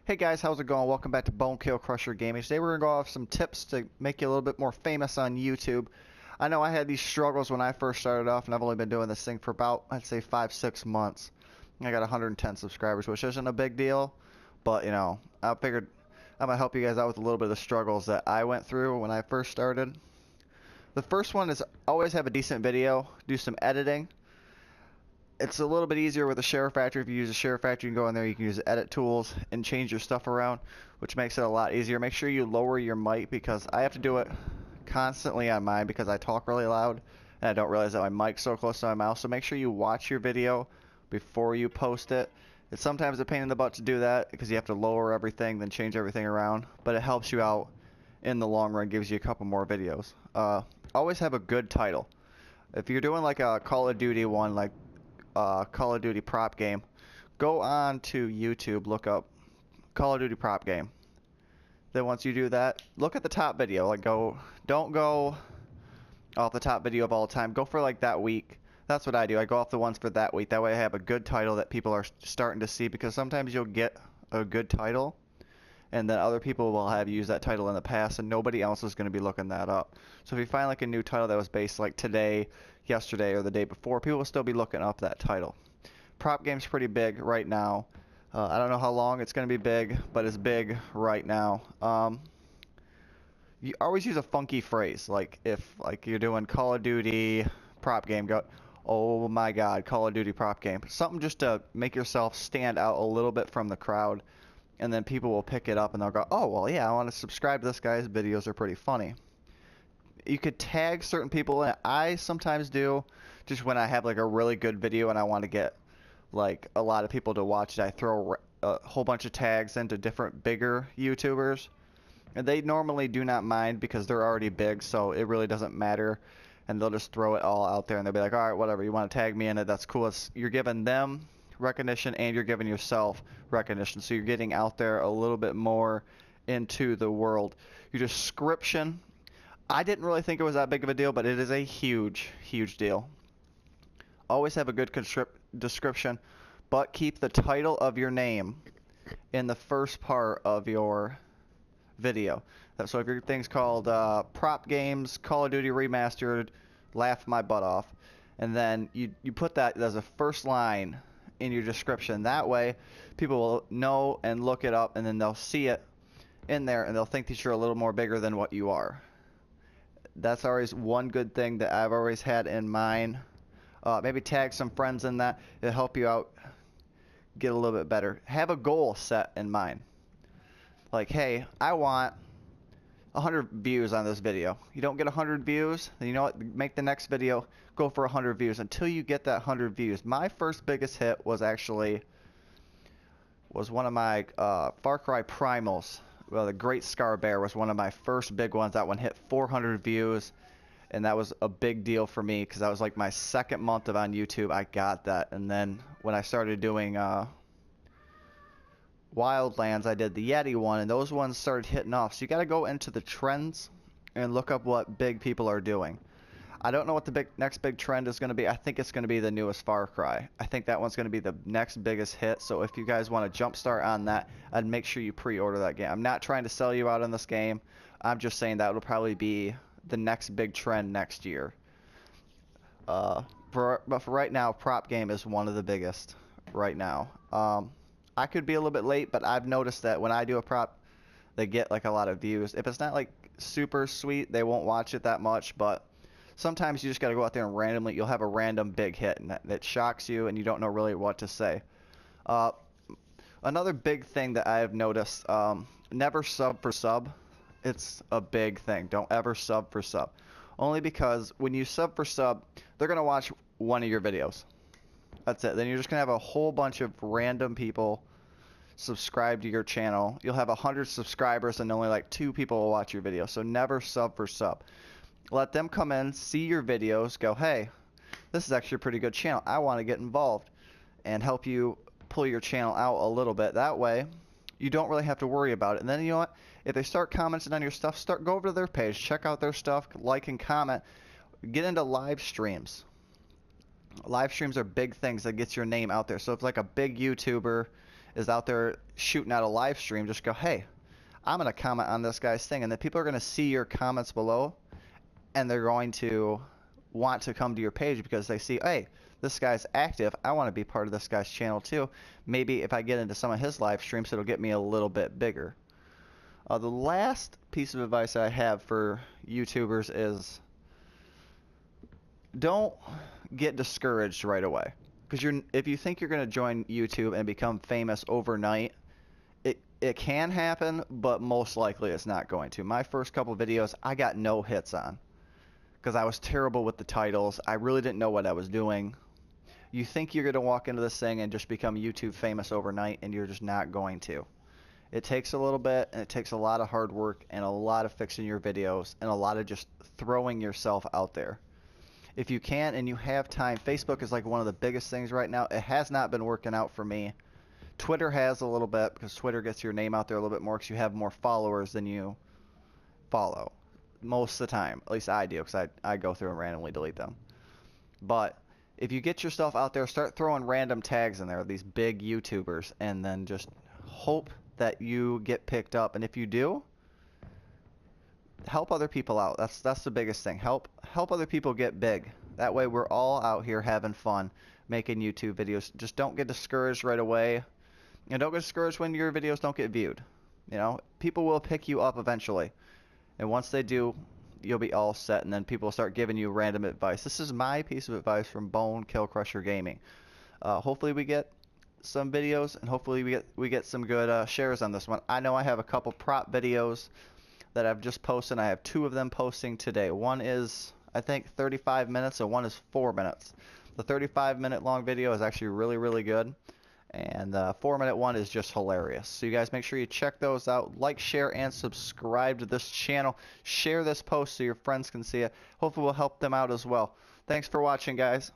Hey guys, how's it going? Welcome back to BoneKillCrusher Gaming. Today we're going to go off some tips to make you a little bit more famous on YouTube. I know I had these struggles when I first started off, and I've only been doing this thing for about, I'd say, 5-6 months. I got 110 subscribers, which isn't a big deal, but, you know, I figured I'm going to help you guys out with a little bit of the struggles that I went through when I first started. The first one is always have a decent video, do some editing. It's a little bit easier with a share factory. If you use a share factory, you can go in there, you can use edit tools and change your stuff around, which makes it a lot easier. Make sure you lower your mic, because I have to do it constantly on mine because I talk really loud and I don't realize that my mic's so close to my mouth. So make sure you watch your video before you post it. It's sometimes a pain in the butt to do that because you have to lower everything, then change everything around, but it helps you out in the long run, gives you a couple more videos. Always have a good title. If you're doing like a Call of Duty one, like Call of Duty prop game, go on to YouTube, look up Call of Duty prop game. Then once you do that, look at the top video. Like, don't go off the top video of all time. Go for like that week. That's what I do. I go off the ones for that week. That way I have a good title that people are starting to see, because sometimes you'll get a good title and then other people will have used that title in the past and nobody else is going to be looking that up. So if you find like a new title that was based like today, yesterday, or the day before, people will still be looking up that title. Prop game's pretty big right now. I don't know how long it's going to be big, but it's big right now. You always use a funky phrase, like if like you're doing Call of Duty prop game, go, oh my god, Call of Duty prop game. Something just to make yourself stand out a little bit from the crowd, and then people will pick it up and they'll go, oh well, yeah, I want to subscribe to this guy, his videos are pretty funny. You could tag certain people in it. I sometimes do, just when I have like a really good video and I want to get like a lot of people to watch it. I throw a whole bunch of tags into different bigger YouTubers, and they normally do not mind because they're already big, so it really doesn't matter, and they'll just throw it all out there and they'll be like, alright, whatever, you want to tag me in it, that's cool. You're giving them recognition and you're giving yourself recognition, so you're getting out there a little bit more into the world. Your description, I didn't really think it was that big of a deal, but it is a huge deal. Always have a good description, but keep the title of your name in the first part of your video. So if your thing's called Prop Games Call of Duty Remastered Laugh My Butt Off, and then you put that as a first line in your description. That way people will know and look it up, and then they'll see it in there and they'll think that you're a little more bigger than what you are. That's always one good thing that I've always had in mind. Maybe tag some friends in that. It'll help you out get a little bit better. Have a goal set in mind. Like, hey, I want 100 views on this video. You don't get 100 views, then you know what? Make the next video, go for 100 views until you get that 100 views. My first biggest hit was one of my Far Cry Primals. Well, the Great Scar Bear was one of my first big ones. That one hit 400 views, and that was a big deal for me because that was like my second month of on YouTube. I got that, and then when I started doing Wildlands, I did the Yeti one, and those ones started hitting off. So you got to go into the trends and look up what big people are doing. I don't know what the next big trend is going to be. I think it's going to be the newest Far Cry. I think that one's going to be the next biggest hit. So if you guys want to jumpstart on that, I'd make sure you pre-order that game. I'm not trying to sell you out on this game. I'm just saying that will probably be the next big trend next year. But for right now, prop game is one of the biggest right now. I could be a little bit late, but I've noticed that when I do a prop, they get like a lot of views. If it's not like super sweet, they won't watch it that much, but sometimes you just got to go out there and randomly, you'll have a random big hit, and that shocks you, and you don't know really what to say. Another big thing that I have noticed, never sub for sub. It's a big thing. Don't ever sub for sub. Only because when you sub for sub, they're going to watch one of your videos. That's it. Then you're just going to have a whole bunch of random people subscribe to your channel. You'll have 100 subscribers and only like 2 people will watch your video. So never sub for sub. Let them come in, see your videos, go, hey, this is actually a pretty good channel. I want to get involved and help you pull your channel out a little bit. That way, you don't really have to worry about it. And then, you know what? If they start commenting on your stuff, go over to their page, check out their stuff, like and comment. Get into live streams. Live streams are big things that gets your name out there. So if like a big YouTuber is out there shooting out a live stream, just go, hey, I'm going to comment on this guy's thing. And then people are going to see your comments below, and they're going to want to come to your page because they see, hey, this guy's active. I want to be part of this guy's channel too. Maybe if I get into some of his live streams, it'll get me a little bit bigger. The last piece of advice I have for YouTubers is don't get discouraged right away. Because if you think you're going to join YouTube and become famous overnight, it can happen, but most likely it's not going to. My first couple videos, I got no hits on because I was terrible with the titles. I really didn't know what I was doing. You think you're going to walk into this thing and just become YouTube famous overnight, and you're just not going to. It takes a little bit, and it takes a lot of hard work and a lot of fixing your videos and a lot of just throwing yourself out there. If you can and you have time, Facebook is like one of the biggest things right now. It has not been working out for me. Twitter has a little bit because Twitter gets your name out there a little bit more because you have more followers than you follow most of the time. At least I do, because I go through and randomly delete them. But if you get yourself out there, start throwing random tags in there, these big YouTubers, and then just hope that you get picked up. And if you do, help other people out. That's the biggest thing. Help other people get big. That way we're all out here having fun making YouTube videos. Just don't get discouraged right away. And don't get discouraged when your videos don't get viewed. You know, people will pick you up eventually. And once they do, you'll be all set, and then people will start giving you random advice. This is my piece of advice from BoneKillCrusher Gaming. Hopefully we get some videos, and hopefully we get some good shares on this one. I know I have a couple prop videos that I've just posted. I have 2 of them posting today. One is, I think, 35 minutes, and one is 4 minutes. The 35-minute long video is actually really, really good. And the 4-minute one is just hilarious. So you guys make sure you check those out. Like, share, and subscribe to this channel. Share this post so your friends can see it. Hopefully we'll help them out as well. Thanks for watching, guys.